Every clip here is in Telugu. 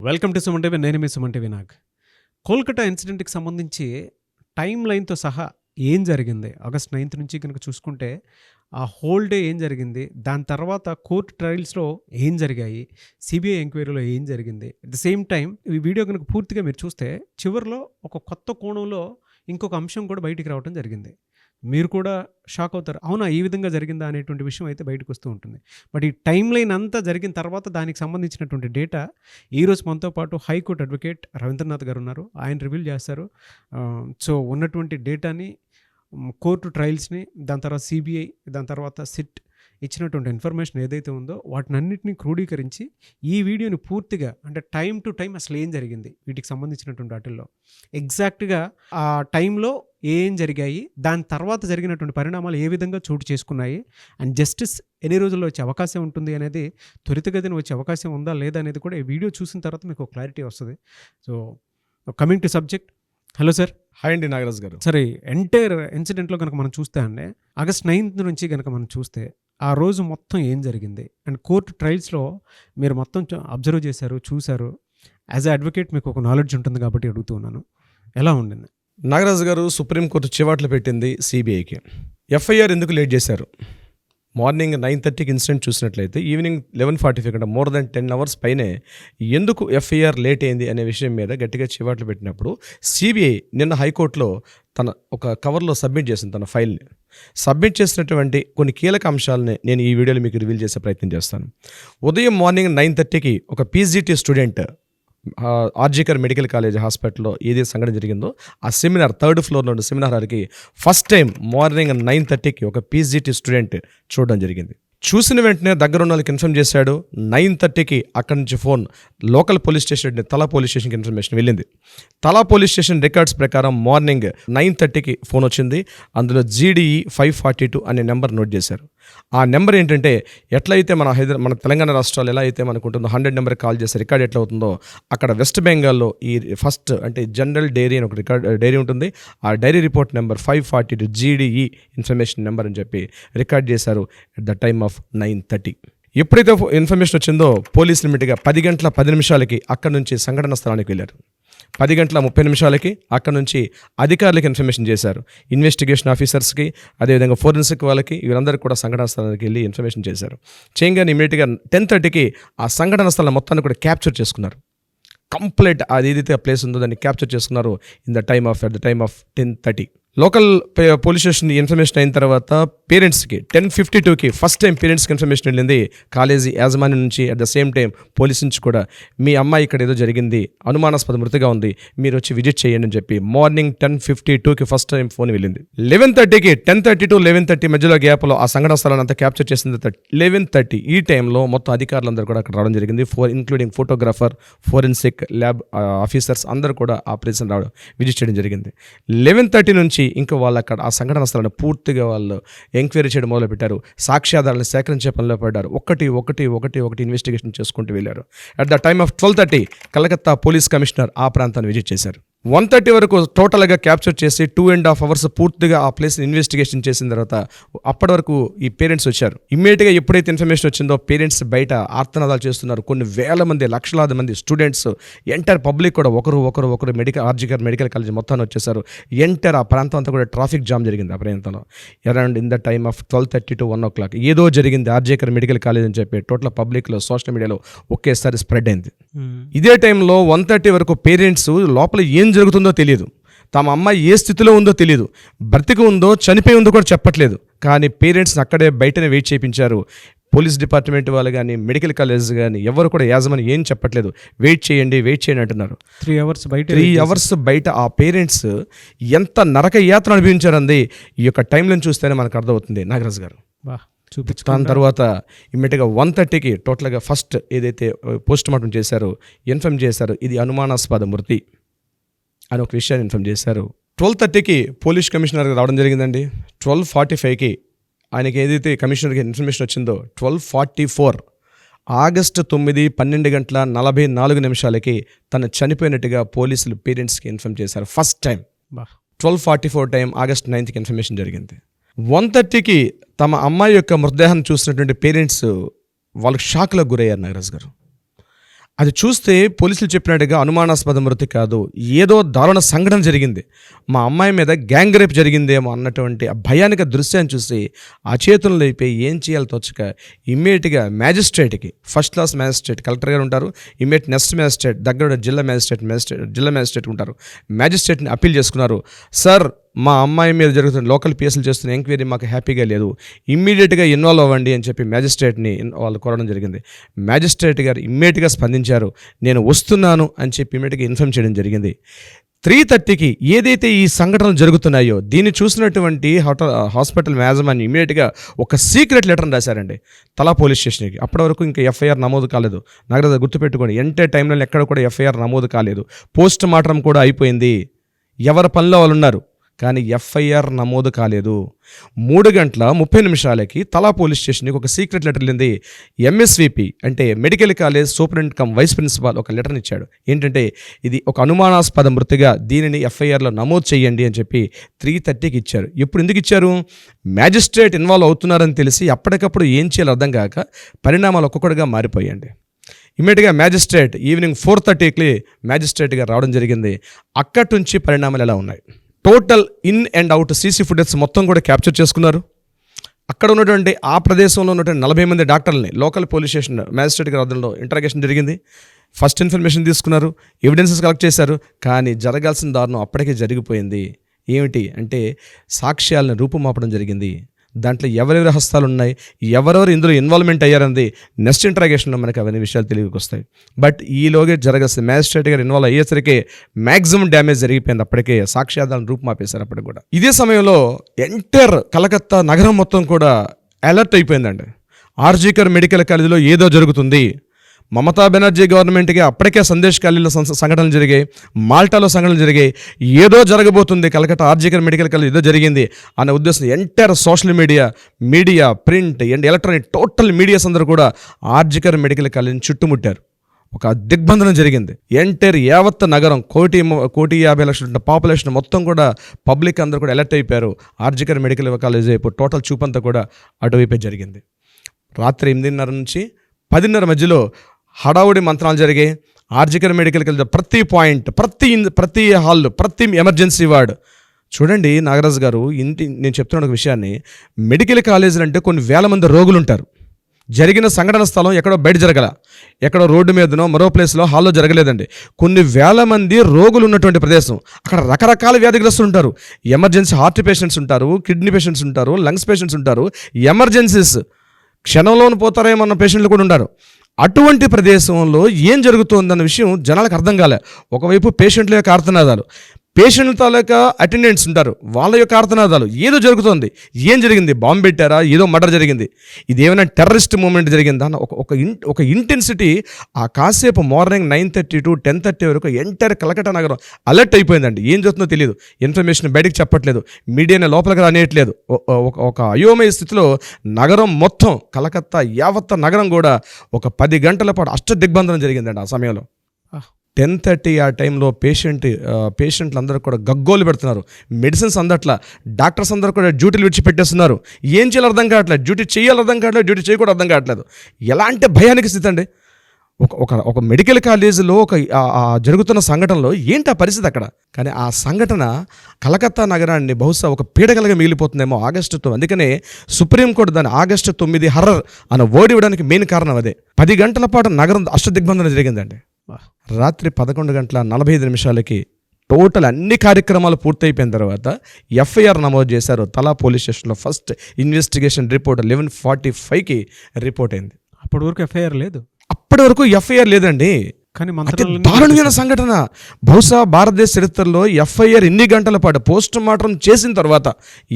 Welcome to Suman TV. నేను మీ సుమన్ టీవీ నాగ్. కోల్కతా ఇన్సిడెంట్కి సంబంధించి టైం లైన్తో సహా ఏం జరిగింది, ఆగస్ట్ 9th నుంచి కనుక చూసుకుంటే ఆ హోల్ డే ఏం జరిగింది, దాని తర్వాత కోర్టు ట్రయల్స్లో ఏం జరిగాయి, సిబిఐ ఎంక్వైరీలో ఏం జరిగింది, అట్ ద సేమ్ టైం ఈ వీడియో కనుక పూర్తిగా మీరు చూస్తే చివరిలో ఒక కొత్త కోణంలో ఇంకొక అంశం కూడా బయటికి రావడం జరిగింది. మీరు కూడా షాక్ అవుతారు, అవునా ఈ విధంగా జరిగిందా అనేటువంటి విషయం అయితే బయటకు వస్తూ ఉంటుంది. బట్ ఈ టైం లైన్ అంతా జరిగిన తర్వాత దానికి సంబంధించినటువంటి డేటా ఈరోజు మనతో పాటు హైకోర్టు అడ్వకేట్ రవీంద్రనాథ్ గారు ఉన్నారు. ఆయన రివీల్ చేస్తారు. సో ఉన్నటువంటి డేటాని, కోర్టు ట్రయల్స్ని, దాని తర్వాత సిబిఐ, దాని తర్వాత సిట్ ఇచ్చినటువంటి ఇన్ఫర్మేషన్ ఏదైతే ఉందో వాటినన్నింటినీ క్రోడీకరించి ఈ వీడియోని పూర్తిగా అంటే టైం టు టైం అసలు ఏం జరిగింది వీటికి సంబంధించినటువంటి వాటిల్లో ఎగ్జాక్ట్గా ఆ టైంలో ఏం జరిగాయి, దాని తర్వాత జరిగినటువంటి పరిణామాలు ఏ విధంగా చోటు చేసుకున్నాయి, అండ్ జస్టిస్ ఎన్ని రోజుల్లో వచ్చే అవకాశం ఉంటుంది అనేది, త్వరితగతిన వచ్చే అవకాశం ఉందా లేదా అనేది కూడా ఈ వీడియో చూసిన తర్వాత మీకు క్లారిటీ వస్తుంది. So coming to subject. Hello sir. Hi అండి నాగరాజ్ గారు. సరే, ఎంటైర్ ఇన్సిడెంట్లో కనుక మనం చూస్తే అండి ఆగస్ట్ 9th నుంచి కనుక మనం చూస్తే ఆ రోజు మొత్తం ఏం జరిగింది, అండ్ కోర్టు ట్రయల్స్లో మీరు మొత్తం అబ్జర్వ్ చేశారు, చూశారు. యాజ్ అ అడ్వకేట్ మీకు ఒక నాలెడ్జ్ ఉంటుంది కాబట్టి అడుగుతున్నాను, ఎలా ఉండింది? నాగరాజు గారు, సుప్రీంకోర్టు చివాట్లు పెట్టింది సిబిఐకి. ఎఫ్ఐఆర్ ఎందుకు లేట్ చేశారు? మార్నింగ్ 9:30కి ఇన్సిడెంట్ చూసినట్లయితే ఈవినింగ్ 11:45 కంటే మోర్ దెన్ 10 hours పైనే ఎందుకు ఎఫ్ఐఆర్ లేట్ అయింది అనే విషయం మీద గట్టిగా చివాట్లు పెట్టినప్పుడు సిబిఐ నిన్న హైకోర్టులో తన ఒక కవర్లో సబ్మిట్ చేసింది. తన ఫైల్ని సబ్మిట్ చేసినటువంటి కొన్ని కీలక అంశాలని నేను ఈ వీడియోలో మీకు రివీల్ చేసే ప్రయత్నం చేస్తాను. ఉదయం మార్నింగ్ 9:30కి ఒక PGT student RG Kar medical college హాస్పిటల్లో ఏదైతే సంఘటన జరిగిందో ఆ సెమినార్ 3rd floorలో ఉన్న సెమినార్ హాల్కి ఫస్ట్ టైం మార్నింగ్ 9:30కి ఒక పీజీటీ స్టూడెంట్ చూడడం జరిగింది. చూసిన వెంటనే దగ్గర ఉన్న వాళ్ళకి ఇన్ఫర్మ్ చేశాడు. 9:30కి అక్కడి నుంచి ఫోన్ లోకల్ పోలీస్ స్టేషన్, తలా పోలీస్ స్టేషన్కి ఇన్ఫర్మేషన్ వెళ్ళింది. తలా పోలీస్ స్టేషన్ రికార్డ్స్ ప్రకారం మార్నింగ్ 9:30కి ఫోన్ వచ్చింది. అందులో GDE 542 అనే నెంబర్ నోట్ చేశారు. ఆ నెంబర్ ఏంటంటే ఎట్లయితే మన తెలంగాణ రాష్ట్రాలు ఎలా అయితే మనకు ఉంటుందో 100 నెంబర్కి కాల్ చేస్తే రికార్డ్ ఎట్లా అవుతుందో, అక్కడ వెస్ట్ బెంగాల్లో ఈ ఫస్ట్ అంటే జనరల్ డైరీ అని ఒక డైరీ ఉంటుంది. ఆ diary report number 542 GDE information number అని చెప్పి రికార్డ్ చేశారు ఎట్ ద టైమ్ ఆఫ్ 9:30. ఎప్పుడైతే ఇన్ఫర్మేషన్ వచ్చిందో పోలీసులు ఇమ్మీడియట్గా 10:10 అక్కడ నుంచి సంఘటన స్థలానికి వెళ్ళారు. 10:30 అక్కడ నుంచి అధికారులకు ఇన్ఫర్మేషన్ చేశారు. ఇన్వెస్టిగేషన్ ఆఫీసర్స్కి, అదేవిధంగా ఫోరెన్సిక్ వాళ్ళకి, వీళ్ళందరికీ కూడా సంఘటన స్థలానికి వెళ్ళి ఇన్ఫర్మేషన్ చేశారు. చేయగానే ఇమీడియట్గా 10:30కి ఆ సంఘటన స్థలం మొత్తాన్ని కూడా క్యాప్చర్ చేసుకున్నారు. కంప్లీట్ అది ఏదైతే ప్లేస్ ఉందో దాన్ని క్యాప్చర్ చేసుకున్నారు at the time of 10:30. Local police station information అయిన తర్వాత పేరెంట్స్కి 10:52కి ఫస్ట్ టైం పేరెంట్స్కి ఇన్ఫర్మేషన్ వెళ్ళింది కాలేజీ యాజమాన్యం నుంచి. At the same time police నుంచి కూడా మీ అమ్మాయి ఇక్కడ ఏదో జరిగింది, అనుమానాస్పద మృతిగా ఉంది, మీరు వచ్చి విజిట్ చేయండి అని చెప్పి మార్నింగ్ 10:52కి ఫస్ట్ టైం ఫోన్ వెళ్ళింది. 11:30కి 10:30 to 11:30 మధ్యలో గ్యాప్లో ఆ సంఘటన స్థలాన్ని అంతా క్యాప్చర్ చేసింది. 11:30 ఈ టైంలో మొత్తం అధికారులందరూ కూడా అక్కడ రావడం జరిగింది. Including photographer, forensic lab officers అందరూ కూడా ఆపరేషన్ రావడం, విజిట్ చేయడం జరిగింది. 11:30 నుంచి ఇంకా వాళ్ళు అక్కడ ఆ సంఘటన స్థలాన్ని పూర్తిగా వాళ్ళు ఎంక్వైరీ చేయడం మొదలుపెట్టారు. సాక్ష్యాధారాలను సేకరించే పనిలో పడ్డారు. ఒకటి ఇన్వెస్టిగేషన్ చేసుకుంటూ వెళ్ళారు. At the time of 12:30 Calcutta police commissioner ఆ ప్రాంతాన్ని విజిట్ చేశారు. 1:30 వరకు టోటల్గా క్యాప్చర్ చేసి 2.5 hours పూర్తిగా ఆ ప్లేస్ ఇన్వెస్టిగేషన్ చేసిన తర్వాత అప్పటి వరకు ఈ పేరెంట్స్ వచ్చారు. ఇమ్మీడియట్గా ఎప్పుడైతే ఇన్ఫర్మేషన్ వచ్చిందో పేరెంట్స్ బయట ఆర్తనాదాలు చేస్తున్నారు. కొన్ని వేల మంది, లక్షలాది మంది స్టూడెంట్స్, ఎంటైర్ పబ్లిక్ కూడా ఒకరు ఆర్జికర్ మెడికల్ కాలేజ్ మొత్తాన్ని వచ్చేసారు. ఎంటైర్ ఆ ప్రాంతం అంతా కూడా ట్రాఫిక్ జామ్ జరిగింది. ఆ ప్రాంతంలో around in the time of 12:30 to 1 o'clock ఏదో జరిగింది ఆర్జికర్ మెడికల్ కాలేజ్ అని చెప్పి టోటల్ పబ్లిక్లో, సోషల్ మీడియాలో ఒకేసారి స్ప్రెడ్ అయింది. ఇదే టైంలో 1:30 వరకు పేరెంట్స్ లోపల ఏం జరుగుతుందో తెలియదు, తమ అమ్మాయి ఏ స్థితిలో ఉందో తెలియదు, బ్రతికి ఉందో చనిపోయి ఉందో కూడా చెప్పట్లేదు. కానీ పేరెంట్స్ని అక్కడే బయటనే వెయిట్ చేయించారు. పోలీస్ డిపార్ట్మెంట్ వాళ్ళు కానీ, మెడికల్ కాలేజ్ కానీ ఎవరు కూడా యాజమాని ఏం చెప్పట్లేదు. వెయిట్ చేయండి అంటున్నారు. 3 hours బయట ఆ పేరెంట్స్ ఎంత నరక యాత్ర అనుభవించారంది ఈ యొక్క టైంలో చూస్తేనే మనకు అర్థమవుతుంది నాగరాజు గారు. దాని తర్వాత ఇమ్మీడియట్గా 1:30కి టోటల్గా ఫస్ట్ ఏదైతే పోస్ట్ మార్టం చేశారో ఇన్ఫర్మ్ చేశారు, ఇది అనుమానాస్పద మృతి అని ఒక విషయాన్ని ఇన్ఫర్మ్ చేశారు. 12:30కి పోలీస్ కమిషనర్ రావడం జరిగిందండి. 12:45కి ఆయనకి ఏదైతే కమిషనర్కి ఇన్ఫర్మేషన్ వచ్చిందో 12:44 ఆగస్టు 9 12:44 తను చనిపోయినట్టుగా పోలీసులు పేరెంట్స్కి ఇన్ఫర్మ్ చేశారు. ఫస్ట్ టైం 12:44 టైం ఆగస్ట్ 9కి ఇన్ఫర్మేషన్ జరిగింది. 1:30కి తమ అమ్మాయి యొక్క మృతదేహాన్ని చూసినటువంటి పేరెంట్స్ వాళ్ళకి షాక్లో గురయ్యారు నాగరాజు గారు. అది చూస్తే పోలీసులు చెప్పినట్టుగా అనుమానాస్పద మృతి కాదు, ఏదో దారుణ సంఘటన జరిగింది, మా అమ్మాయి మీద గ్యాంగ్ రేప్ జరిగిందేమో అన్నటువంటి ఆ భయానిక దృశ్యాన్ని చూసి అచేతనలు అయిపోయి ఏం చేయాలో తోచక ఇమ్మీడియట్గా మ్యాజిస్ట్రేట్కి, ఫస్ట్ క్లాస్ మ్యాజిస్ట్రేట్ కలెక్టర్ గారు ఉంటారు, ఇమ్మీడియట్ నెక్స్ట్ మ్యాజిస్ట్రేట్ దగ్గర జిల్లా మ్యాజిస్ట్రేట్ ఉంటారు, మ్యాజిస్ట్రేట్ని అప్పీల్ చేసుకున్నారు. సార్, మా అమ్మాయి మీద జరుగుతున్న లోకల్ పిఎస్లు చేస్తున్న ఎంక్వైరీ మాకు హ్యాపీగా లేదు, ఇమ్మీడియట్గా ఇన్వాల్వ్ అవ్వండి అని చెప్పి మ్యాజిస్ట్రేట్ని వాళ్ళు కోరడం జరిగింది. మ్యాజిస్ట్రేట్ గారు ఇమ్మీడియట్గా స్పందించారు. నేను వస్తున్నాను అని చెప్పి ఇమ్మీడియట్గా ఇన్ఫార్మ్ చేయడం జరిగింది. 3:30కి ఏదైతే ఈ సంఘటనలు జరుగుతున్నాయో దీన్ని చూసినటువంటి హాస్పిటల్ యాజమాన్యం ఇమ్మీడియట్గా ఒక సీక్రెట్ లెటర్ని రాశారండి తలా పోలీస్ స్టేషన్కి. అప్పటి వరకు ఇంకా ఎఫ్ఐఆర్ నమోదు కాలేదు. నాగరాజు గుర్తుపెట్టుకోండి, ఎంటే టైంలో ఎక్కడ కూడా ఎఫ్ఐఆర్ నమోదు కాలేదు. పోస్ట్ మార్టం కూడా అయిపోయింది, ఎవరి పనిలో వాళ్ళు ఉన్నారు, కానీ ఎఫ్ఐఆర్ నమోదు కాలేదు. 3:30 తలా పోలీస్ స్టేషన్కి ఒక సీక్రెట్ లెటర్ వెళ్ళింది. ఎంఎస్విపి అంటే medical college superintendent cum vice principal ఒక లెటర్ని ఇచ్చాడు. ఏంటంటే ఇది ఒక అనుమానాస్పద మృతిగా దీనిని ఎఫ్ఐఆర్లో నమోదు చేయండి అని చెప్పి 3:30కి ఇచ్చారు. ఇప్పుడు ఎందుకు ఇచ్చారు? మ్యాజిస్ట్రేట్ ఇన్వాల్వ్ అవుతున్నారని తెలిసి అప్పటికప్పుడు ఏం చేయాలో అర్థం కాక పరిణామాలు ఒక్కొక్కటిగా మారిపోయండి. ఇమ్మీడియట్గా మ్యాజిస్ట్రేట్ ఈవినింగ్ 4:30కి మ్యాజిస్ట్రేట్గా రావడం జరిగింది. అక్కడి నుంచి పరిణామాలు ఎలా ఉన్నాయి? Total in and out CC footage మొత్తం కూడా క్యాప్చర్ చేసుకున్నారు. అక్కడ ఉన్నటువంటి ఆ ప్రదేశంలో ఉన్నటువంటి 40 మంది డాక్టర్లని లోకల్ పోలీస్ స్టేషన్ మ్యాజిస్ట్రేట్ గారి వద్దలో ఇంటరాగేషన్ జరిగింది. ఫస్ట్ ఇన్ఫర్మేషన్ తీసుకున్నారు, ఎవిడెన్సెస్ కలెక్ట్ చేశారు. కానీ జరగాల్సిన దారుణం అప్పటికే జరిగిపోయింది. ఏమిటి అంటే సాక్ష్యాలను రూపుమాపడం జరిగింది. దాంట్లో ఎవరెవరి హస్తాలు ఉన్నాయి, ఎవరెవరు ఇందులో ఇన్వాల్వ్మెంట్ అయ్యారన్నది నెక్స్ట్ ఇంటరాగేషన్లో మనకి అవన్నీ విషయాలు తెలివికి వస్తాయి. బట్ ఈలోగే జరగాల్సిన మ్యాజిస్ట్రేట్ గారు ఇన్వాల్వ్ అయ్యేసరికి మ్యాక్సిమం డ్యామేజ్ జరిగిపోయింది. అప్పటికే సాక్ష్యాధారాలను రూపుమాపేశారు అప్పటికి కూడా. ఇదే సమయంలో ఎంటైర్ కలకత్తా నగరం మొత్తం కూడా అలర్ట్ అయిపోయిందండి. ఆర్జీకర్ మెడికల్ కాలేజీలో ఏదో జరుగుతుంది. మమతా బెనర్జీ గవర్నమెంట్కి అప్పటికే సందేశ్ ఖాళీలో సంఘటనలు జరిగాయి, మాల్టాలో సంఘటనలు జరిగాయి, ఏదో జరగబోతుంది కలకత్తా ఆర్జీకర్ మెడికల్ కాలేజ్ ఏదో జరిగింది అనే ఉద్దేశం entire social media, print and electronic total medias అందరూ కూడా ఆర్జీకర్ మెడికల్ కాలేజీని చుట్టుముట్టారు. ఒక దిగ్బంధనం జరిగింది. ఎంటైర్ యావత్ నగరం 1,50,00,000 పాపులేషన్ మొత్తం కూడా పబ్లిక్ అందరూ కూడా అలర్ట్ అయిపోయారు. ఆర్జీకర్ మెడికల్ కాలేజ్ వైపు టోటల్ చూపంతా కూడా అటువైపే జరిగింది. రాత్రి 8:30 నుంచి 10:30 మధ్యలో హడావుడి మంత్రాలు జరిగాయి. ఆర్జీకర్ మెడికల్ కాలేజ్ ప్రతి పాయింట్, ప్రతి హాల్, ప్రతి ఎమర్జెన్సీ వార్డ్ చూడండి. నాగరాజు గారు, నేను చెప్తున్న ఒక విషయాన్ని, మెడికల్ కాలేజీలు అంటే కొన్ని వేల మంది రోగులు ఉంటారు. జరిగిన సంఘటన స్థలం ఎక్కడో బయట జరగల, ఎక్కడో రోడ్డు మీదనో మరో ప్లేస్లో హాల్లో జరగలేదండి. కొన్ని వేల మంది రోగులు ఉన్నటువంటి ప్రదేశం. అక్కడ రకరకాల వ్యాధిగ్రస్తులు ఉంటారు. ఎమర్జెన్సీ హార్ట్ పేషెంట్స్ ఉంటారు, కిడ్నీ పేషెంట్స్ ఉంటారు, లంగ్స్ పేషెంట్స్ ఉంటారు, ఎమర్జెన్సీస్ క్షణంలోనూ పోతారేమన్న పేషెంట్లు కూడా ఉంటారు. అటువంటి ప్రదేశంలో ఏం జరుగుతుందన్న విషయం జనాలకు అర్థం కాలే. ఒకవైపు పేషెంట్ల యొక్క ఆర్తనాదాలు, పేషెంట్ల తాలూకా అటెండెంట్స్ ఉంటారు, వాళ్ళ యొక్క ఆర్తనాదాలు, ఏదో జరుగుతుంది. ఏం జరిగింది? బాంబు పెట్టారా? ఏదో మర్డర్ జరిగింది, ఇదేమైనా టెర్రరిస్ట్ మూమెంట్ జరిగిందా అన్న ఒక ఇంటెన్సిటీ ఆ కాసేపు మార్నింగ్ 9:30 to 10:30 వరకు ఎంటైర్ కలకత్తా నగరం అలర్ట్ అయిపోయిందండి. ఏం జరుగుతుందో తెలియదు, ఇన్ఫర్మేషన్ బయటికి చెప్పట్లేదు, మీడియాని లోపలికి రానియట్లేదు. ఒక అయోమయ స్థితిలో నగరం మొత్తం, కలకత్తా యావత్ నగరం కూడా ఒక 10 గంటల పాటు అష్టదిగ్బంధనం జరిగిందండి. ఆ సమయంలో 10:30 ఆ టైంలో పేషెంట్లు అందరూ కూడా గగ్గోలు పెడుతున్నారు. మెడిసిన్స్ అందట్లా, డాక్టర్స్ అందరూ కూడా డ్యూటీలు విడిచిపెట్టేస్తున్నారు. ఏం చేయాలో అర్థం కావట్లేదు, డ్యూటీ చేయాలి అర్థం కావట్లేదు, డ్యూటీ చేయకూడదు అర్థం కావట్లేదు. ఎలాంటి భయానికి స్థితి అండి. ఒక మెడికల్ కాలేజీలో జరుగుతున్న సంఘటనలో ఏంటి ఆ పరిస్థితి అక్కడ. కానీ ఆ సంఘటన కలకత్తా నగరాన్ని బహుశా ఒక పీడకలుగా మిగిలిపోతుందేమో ఆగస్టు 9. అందుకనే సుప్రీంకోర్టు దాన్ని ఆగస్టు 9 హర్రర్ అని ఓడి ఇవ్వడానికి మెయిన్ కారణం అదే. 10 గంటల పాటు నగరం అష్టదిగ్బంధన జరిగిందండి. రాత్రి 11:45 టోటల్ అన్ని కార్యక్రమాలు పూర్తయిపోయిన తర్వాత ఎఫ్ఐఆర్ నమోదు చేశారు. తలా పోలీస్ స్టేషన్లో ఫస్ట్ ఇన్వెస్టిగేషన్ రిపోర్ట్ 11:45 రిపోర్ట్ అయింది. అప్పటి వరకు ఎఫ్ఐఆర్ లేదు. అప్పటి వరకు ఎఫ్ఐఆర్ లేదండి. కానీ దారుణమైన సంఘటన. బహుశా భారతదేశ చరిత్రలో ఎఫ్ఐఆర్ ఇన్ని గంటల పాటు పోస్ట్ మార్టం చేసిన తర్వాత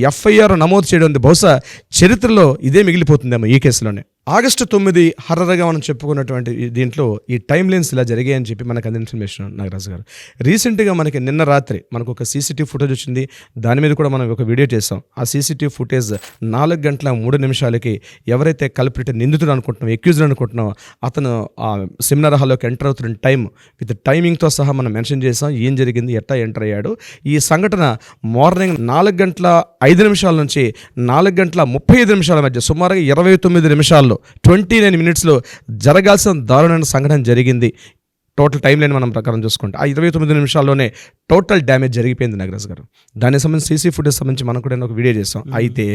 ఎఫ్ఐఆర్ నమోదు చేయడం బహుశా చరిత్రలో ఇదే మిగిలిపోతుందేమో ఈ కేసులోనే. ఆగస్టు 9 హర్రర్గా మనం చెప్పుకున్నటువంటి దీంట్లో ఈ టైమ్ లైన్స్ ఇలా జరిగాయని చెప్పి మనకు అందిన ఇన్ఫర్మేషన్ నాగరాజు గారు. రీసెంట్గా మనకి నిన్న రాత్రి మనకు ఒక సీసీటీవీ ఫుటేజ్ వచ్చింది. దాని మీద కూడా మనం ఒక వీడియో చేసాం. ఆ సీసీటీవీ ఫుటేజ్ 4:03 ఎవరైతే కల్ప్రిట్ నిందితుడు అనుకుంటున్నాం, ఎక్యూజ్డ్ అనుకుంటున్నాం, అతను ఆ సెమినార్ హాల్లోకి ఎంటర్ అవుతున్న టైం విత్ టైమింగ్తో సహా మనం మెన్షన్ చేసాం. ఏం జరిగింది, ఎట్లా ఎంటర్ అయ్యాడు. ఈ సంఘటన మార్నింగ్ 4:05 నుంచి 4:35 మధ్య సుమారుగా 29 నిమిషాల్లో నిమిషాల్లో 29 మినిట్స్లో జరగాల్సిన దారుణమైన సంఘటన జరిగింది. టోటల్ టైం లైన్ మనం ప్రకారం చూసుకుంటే ఆ 29 నిమిషాల్లోనే టోటల్ డ్యామేజ్ జరిగిపోయింది నాగరాజ్ గారు. దానికి సంబంధించి సీసీ ఫుటేజ్ సంబంధించి మనం కూడా ఒక వీడియో చేస్తాం. అయితే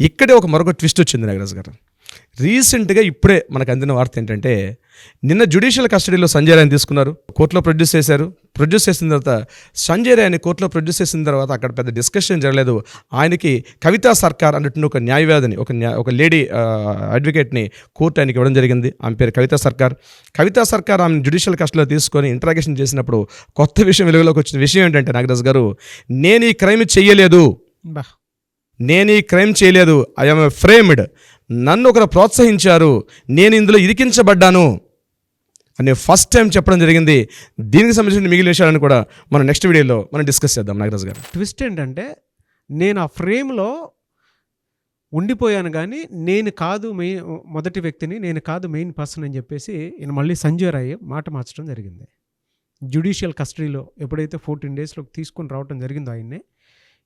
ఇక్కడే మరొక ట్విస్ట్ వచ్చింది నాగరాజ్ గారు. రీసెంట్గా ఇప్పుడే మనకు అందిన వార్త ఏంటంటే నిన్న జ్యుడిషియల్ కస్టడీలో సంజయ్ రాయ్ని తీసుకున్నారు, కోర్టులో ప్రొడ్యూస్ చేశారు. ప్రొడ్యూస్ చేసిన తర్వాత సంజయ్ రాయ్ని కోర్టులో ప్రొడ్యూస్ చేసిన తర్వాత అక్కడ పెద్ద డిస్కషన్ జరగలేదు. ఆయనకి కవితా సర్కార్ అన్నట్టు ఒక న్యాయవాదిని ఒక లేడీ అడ్వకేట్ని కోర్టు ఆయనకి ఇవ్వడం జరిగింది. ఆమె పేరు కవితా సర్కార్. కవితా సర్కార్ ఆమె జ్యుడిషియల్ కస్టడీలో తీసుకొని ఇంటరాగేషన్ చేసినప్పుడు కొత్త విషయం వెలుగులోకి వచ్చిన విషయం ఏంటంటే నాగరాజ్ గారు, నేను ఈ క్రైమ్ చేయలేదు, ఐఎమ్ ఫ్రేమ్డ్, నన్ను ఒకరు ప్రోత్సహించారు, నేను ఇందులో ఇరికించబడ్డాను అనే ఫస్ట్ టైం చెప్పడం జరిగింది. దీనికి సంబంధించిన మిగిలిన విషయాలను కూడా మనం నెక్స్ట్ వీడియోలో మనం డిస్కస్ చేద్దాం నాగరాజ్ గారు. ట్విస్ట్ ఏంటంటే నేను ఆ ఫ్రేమ్లో ఉండిపోయాను కానీ నేను కాదు మొదటి వ్యక్తిని, నేను కాదు మెయిన్ పర్సన్ అని చెప్పేసి ఈయన మళ్ళీ సంజయ్ రాయ్ మాట మార్చడం జరిగింది. జ్యుడిషియల్ కస్టడీలో ఎప్పుడైతే 14 డేస్లో తీసుకొని రావడం జరిగిందో ఆయన్నే,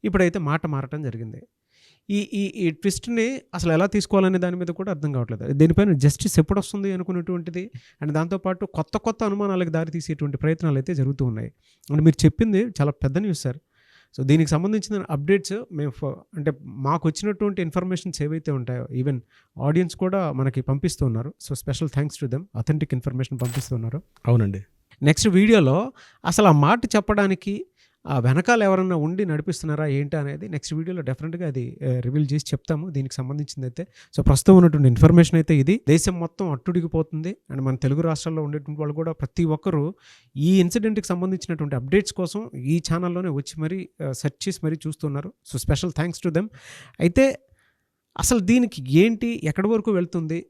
ఇప్పుడైతే మాట మారటం జరిగింది. ఈ ట్విస్ట్ని అసలు ఎలా తీసుకోవాలనే దాని మీద కూడా అర్థం కావట్లేదు. దీనిపైన జస్టిస్ ఎప్పుడు వస్తుంది అనుకునేటువంటిది అండ్ దాంతోపాటు కొత్త అనుమానాలకు దారి తీసేటువంటి ప్రయత్నాలు అయితే జరుగుతూ ఉన్నాయి. అండ్ మీరు చెప్పింది చాలా పెద్ద న్యూస్ సార్. సో దీనికి సంబంధించిన అప్డేట్స్ మేము అంటే మాకు వచ్చినటువంటి ఇన్ఫర్మేషన్స్ ఏవైతే ఉంటాయో ఈవెన్ ఆడియన్స్ కూడా మనకి పంపిస్తూ ఉన్నారు. So special thanks to them, authentic information పంపిస్తూ ఉన్నారు. అవునండి. నెక్స్ట్ వీడియోలో అసలు ఆ మాట చెప్పడానికి ఆ వెనకాల ఎవరన్నా ఉండి నడిపిస్తున్నారా ఏంటి అనేది నెక్స్ట్ వీడియోలో డెఫినెట్గా అది రివీల్ చేసి చెప్తాము దీనికి సంబంధించింది అయితే. సో ప్రస్తుతం ఉన్నటువంటి ఇన్ఫర్మేషన్ అయితే ఇది. దేశం మొత్తం అట్టుడిగిపోతుంది అండ్ మన తెలుగు రాష్ట్రాల్లో ఉండేటువంటి వాళ్ళు కూడా ప్రతి ఒక్కరూ ఈ ఇన్సిడెంట్కి సంబంధించినటువంటి అప్డేట్స్ కోసం ఈ ఛానల్లోనే వచ్చి మరీ సెర్చ్ చేసి మరీ చూస్తున్నారు. So special thanks to them. అయితే అసలు దీనికి ఏంటి, ఎక్కడి వరకు వెళ్తుంది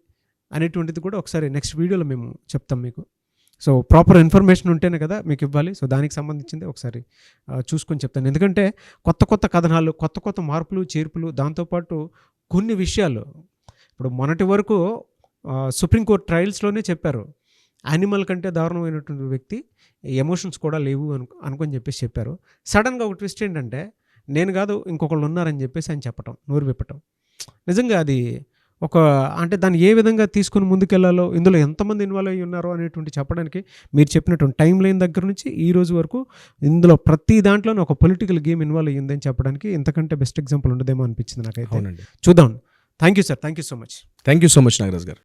అనేటువంటిది కూడా ఒకసారి నెక్స్ట్ వీడియోలో మేము చెప్తాం మీకు. సో ప్రాపర్ ఇన్ఫర్మేషన్ ఉంటేనే కదా మీకు ఇవ్వాలి. సో దానికి సంబంధించింది ఒకసారి చూసుకొని చెప్తాను. ఎందుకంటే కొత్త కథనాలు, కొత్త మార్పులు చేర్పులు, దాంతోపాటు కొన్ని విషయాలు ఇప్పుడు మొన్నటి వరకు సుప్రీంకోర్టు ట్రయల్స్లోనే చెప్పారు యానిమల్ కంటే దారుణమైనటువంటి వ్యక్తి, ఎమోషన్స్ కూడా లేవు అనుకొని చెప్పేసి చెప్పారు. సడన్గా ఒక ట్విస్ట్ ఏంటంటే నేను కాదు ఇంకొకళ్ళు ఉన్నారని చెప్పేసి ఆయన చెప్పటం, నోరు విప్పటం. నిజంగా అది అంటే దాన్ని ఏ విధంగా తీసుకుని ముందుకెళ్లాలో, ఇందులో ఎంతమంది ఇన్వాల్వ్ అయ్యి ఉన్నారో అనేటువంటి చెప్పడానికి మీరు చెప్పినటువంటి టైం లైన్ దగ్గర నుంచి ఈ రోజు వరకు ఇందులో ప్రతి దాంట్లోనే ఒక పొలిటికల్ గేమ్ ఇన్వాల్వ్ అయ్యిందని చెప్పడానికి ఇంతకంటే బెస్ట్ ఎగ్జాంపుల్ ఉండదేమో అనిపించింది నాకైతే. చూద్దాం. Thank you sir, thank you so much. Thank you so much Nagaraj గారు.